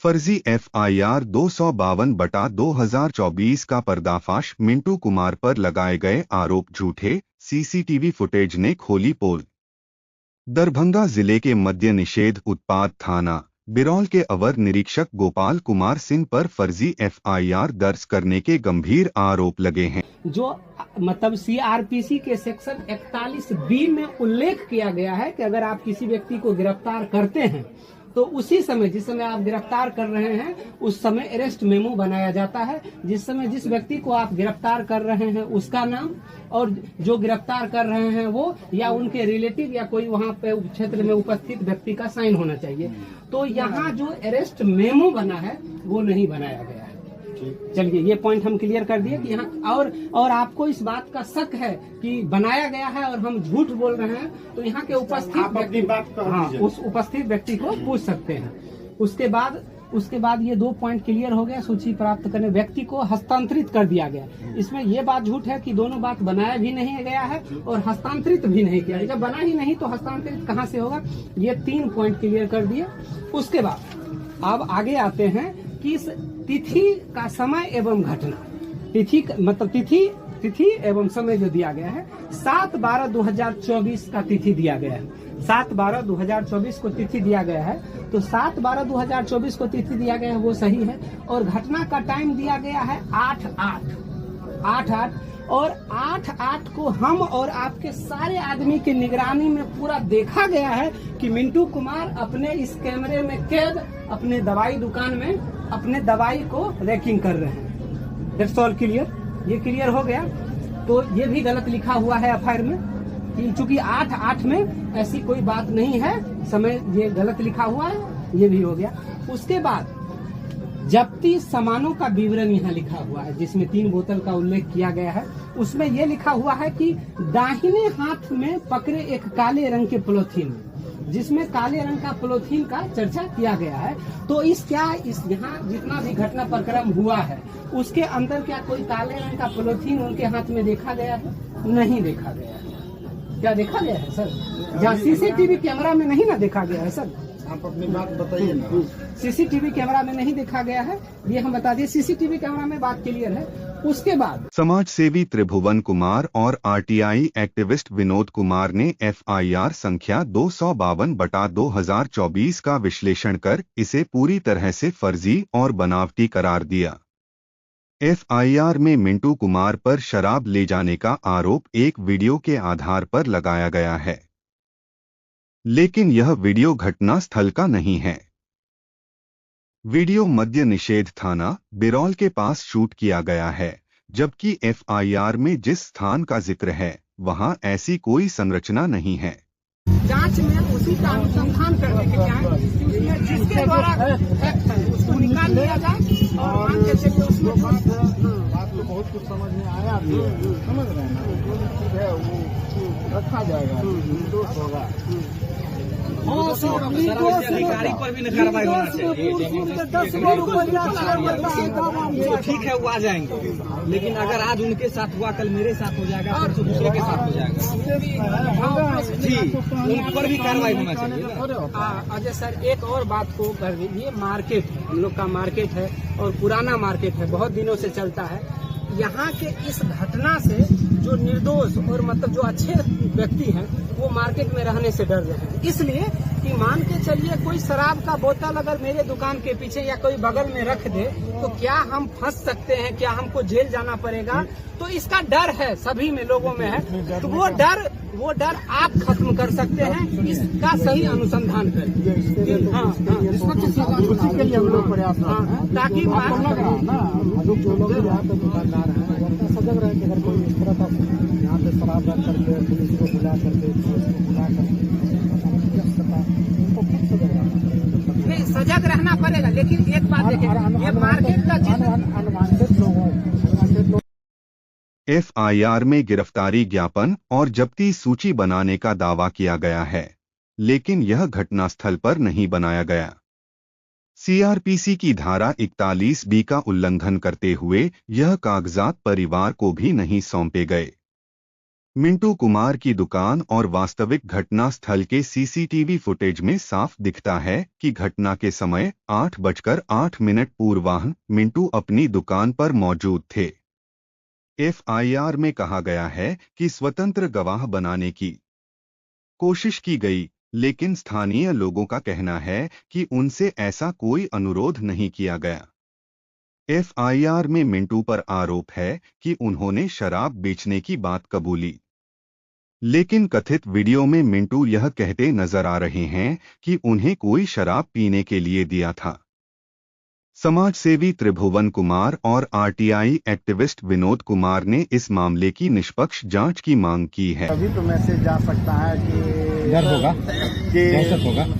फर्जी एफआईआर 252/2024 का पर्दाफाश। मिंटू कुमार पर लगाए गए आरोप झूठे, सीसीटीवी फुटेज ने खोली पोल। दरभंगा जिले के मद्य निषेध उत्पाद थाना बिरौल के अवर निरीक्षक गोपाल कुमार सिंह पर फर्जी एफआईआर दर्ज करने के गंभीर आरोप लगे हैं। जो मतलब सीआरपीसी के सेक्शन 41B में उल्लेख किया गया है कि अगर आप किसी व्यक्ति को गिरफ्तार करते हैं तो उसी समय, जिस समय आप गिरफ्तार कर रहे हैं उस समय अरेस्ट मेमो बनाया जाता है। जिस समय जिस व्यक्ति को आप गिरफ्तार कर रहे हैं उसका नाम और जो गिरफ्तार कर रहे हैं वो या उनके रिलेटिव या कोई वहाँ पे क्षेत्र में उपस्थित व्यक्ति का साइन होना चाहिए। तो यहाँ जो अरेस्ट मेमो बना है वो नहीं बनाया गया है। चलिए, ये पॉइंट हम क्लियर कर दिए कि यहाँ और आपको इस बात का शक है कि बनाया गया है और हम झूठ बोल रहे हैं तो यहाँ के उपस्थित व्यक्ति, हाँ, उस उपस्थित व्यक्ति को पूछ सकते हैं। उसके बाद ये 2 पॉइंट क्लियर हो गया। सूची प्राप्त करने व्यक्ति को हस्तांतरित कर दिया गया। इसमें ये बात झूठ है कि दोनों बात बनाया भी नहीं गया है और हस्तांतरित भी नहीं किया। जब बना ही नहीं तो हस्तांतरित कहाँ से होगा? ये 3 पॉइंट क्लियर कर दिए। उसके बाद अब आगे आते हैं कि इस तिथि का समय एवं घटना, तिथि मतलब तिथि एवं समय जो दिया गया है 7/12/2024 का तिथि दिया गया है। 7/12/2024 को तिथि दिया गया है तो 7/12/2024 को तिथि दिया गया है वो सही है। और घटना का टाइम दिया गया है 8/8 और 8/8 को हम और आपके सारे आदमी की निगरानी में पूरा देखा गया है कि मिंटू कुमार अपने इस कैमरे में कैद अपने दवाई दुकान में अपने दवाई को रैकिंग कर रहे हैं। That's all clear. ये क्लियर हो गया। तो ये भी गलत लिखा हुआ है एफआईआर में कि चूंकि 8/8 में ऐसी कोई बात नहीं है, समय ये गलत लिखा हुआ है, ये भी हो गया। उसके बाद जब्ती सामानों का विवरण यहाँ लिखा हुआ है जिसमें 3 बोतल का उल्लेख किया गया है। उसमें यह लिखा हुआ है कि दाहिने हाथ में पकड़े एक काले रंग के पॉलीथीन, जिसमें काले रंग का पॉलीथीन का चर्चा किया गया है। तो इस यहाँ जितना भी घटना प्रक्रम हुआ है उसके अंदर क्या कोई काले रंग का पॉलीथीन उनके हाथ में देखा गया है? नहीं देखा गया है। क्या देखा गया है सर? जहाँ सीसीटीवी कैमरा में नहीं ना देखा गया है सर। आप अपनी बात बताइए ना। सीसीटीवी कैमरा में नहीं देखा गया है, ये हम बता दिए। सीसीटीवी कैमरा में बात क्लियर है। उसके बाद समाज सेवी त्रिभुवन कुमार और आरटीआई एक्टिविस्ट विनोद कुमार ने एफआईआर संख्या 252/2024 का विश्लेषण कर इसे पूरी तरह से फर्जी और बनावटी करार दिया। एफआईआर में मिंटू कुमार पर शराब ले जाने का आरोप एक वीडियो के आधार पर लगाया गया है, लेकिन यह वीडियो घटना स्थल का नहीं है। वीडियो मद्य निषेध थाना बिरौल के पास शूट किया गया है, जबकि एफआईआर में जिस स्थान का जिक्र है वहां ऐसी कोई संरचना नहीं है। जांच में उसी का अनुसंधान करने के लिए जिसके द्वारा उसको निकाल लिया जाए और मान के चलिए उसमें बात तो बहुत कुछ समझ में आया भी है, समझ रहे हैं ना। जो भी चीज है वो रखा जाएगा, निर्दोष होगा। अधिकारी पर भी कार्रवाई होना चाहिए। ठीक है, वो आ जाएंगे, लेकिन अगर आज उनके साथ हुआ कल मेरे साथ हो जाएगा, फिर तो दूसरे के साथ हो जाएगा जी, उन पर भी कार्रवाई होना चाहिए। अजय सर, एक और बात को कर दीजिए। मार्केट हम लोग का मार्केट है और पुराना मार्केट है, बहुत दिनों से चलता है। यहाँ के इस घटना से जो निर्दोष और मतलब जो अच्छे व्यक्ति हैं वो मार्केट में रहने से डर रहे हैं। इसलिए कि मान के चलिए कोई शराब का बोतल अगर मेरे दुकान के पीछे या कोई बगल में रख दे तो क्या हम फंस सकते हैं, क्या हमको जेल जाना पड़ेगा? तो इसका डर है, सभी में लोगों में है। तो वो डर आप खत्म कर सकते हैं, इसका सही अनुसंधान करें। हाँ, के लिए हम लोग प्रयास ताकि जो लोग यहाँ पे दुकानदार हैं सजग रहे कि अगर कोई इस तरह का यहाँ पे शराब रख करके पुलिस को बुला करके नहीं, सजग रहना पड़ेगा। लेकिन एक बात देखिए, ये मार्केट का अनुमानित लोगों एफआईआर में गिरफ्तारी ज्ञापन और जब्ती सूची बनाने का दावा किया गया है, लेकिन यह घटनास्थल पर नहीं बनाया गया। सीआरपीसी की धारा 41B का उल्लंघन करते हुए यह कागजात परिवार को भी नहीं सौंपे गए। मिंटू कुमार की दुकान और वास्तविक घटना स्थल के सीसीटीवी फुटेज में साफ दिखता है कि घटना के समय 8:08 पूर्वाह्न मिंटू अपनी दुकान पर मौजूद थे। एफआईआर में कहा गया है कि स्वतंत्र गवाह बनाने की कोशिश की गई, लेकिन स्थानीय लोगों का कहना है कि उनसे ऐसा कोई अनुरोध नहीं किया गया। एफआईआर में मिंटू पर आरोप है कि उन्होंने शराब बेचने की बात कबूली, लेकिन कथित वीडियो में मिंटू यह कहते नजर आ रहे हैं कि उन्हें कोई शराब पीने के लिए दिया था। समाजसेवी त्रिभुवन कुमार और आरटीआई एक्टिविस्ट विनोद कुमार ने इस मामले की निष्पक्ष जांच की मांग की है। अभी तो मैसेज जा सकता है कि डर होगा कि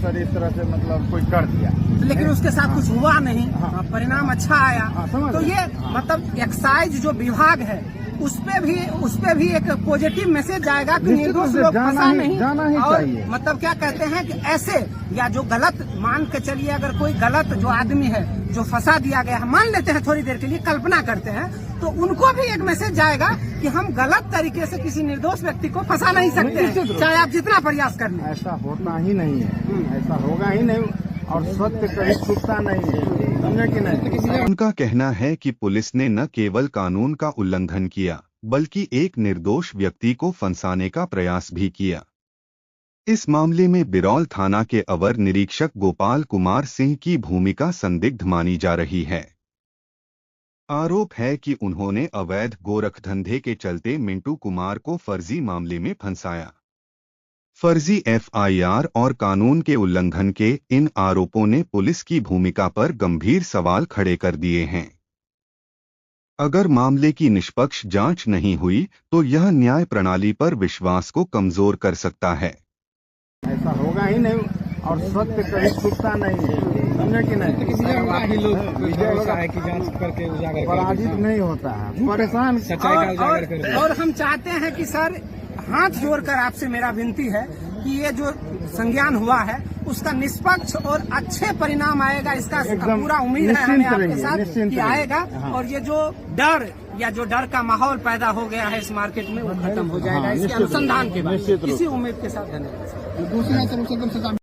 सर इस तरह से मतलब कोई कर दिया, लेकिन उसके साथ कुछ हुआ नहीं। परिणाम अच्छा आया। तो ये मतलब एक्साइज जो विभाग है उस पे भी एक पॉजिटिव मैसेज जाएगा कि निर्दोष लोग फंसा नहीं। और मतलब क्या कहते हैं कि ऐसे या जो गलत मान के चलिए, अगर कोई गलत जो आदमी है जो फंसा दिया गया है, मान लेते हैं थोड़ी देर के लिए कल्पना करते हैं, तो उनको भी एक मैसेज जाएगा कि हम गलत तरीके से किसी निर्दोष व्यक्ति को फंसा नहीं सकते हैं, चाहे आप जितना प्रयास कर लें। ऐसा होता ही नहीं है, ऐसा होगा ही नहीं, और सत्य कभी छुपता नहीं है, समझे कि नहीं। उनका कहना है कि पुलिस ने न केवल कानून का उल्लंघन किया, बल्कि एक निर्दोष व्यक्ति को फंसाने का प्रयास भी किया। इस मामले में बिरौल थाना के अवर निरीक्षक गोपाल कुमार सिंह की भूमिका संदिग्ध मानी जा रही है। आरोप है कि उन्होंने अवैध गोरखधंधे के चलते मिंटू कुमार को फर्जी मामले में फंसाया। फर्जी एफआईआर और कानून के उल्लंघन के इन आरोपों ने पुलिस की भूमिका पर गंभीर सवाल खड़े कर दिए हैं। अगर मामले की निष्पक्ष जांच नहीं हुई तो यह न्याय प्रणाली पर विश्वास को कमजोर कर सकता है। ऐसा होगा ही नहीं, और सत्य कभी छुपता नहीं है, समझे कि नहीं। पराजित नहीं होता है, परेशान और हम चाहते हैं कि सर, हाथ जोड़कर आपसे मेरा विनती है कि ये जो संज्ञान हुआ है उसका निष्पक्ष और अच्छे परिणाम आएगा, इसका पूरा उम्मीद है हमें आपके साथ कि आएगा। और ये जो डर का माहौल पैदा हो गया है इस मार्केट में, वो खत्म हो जाएगा इसके अनुसंधान के बाद। इसी उम्मीद के साथ धन्यवाद।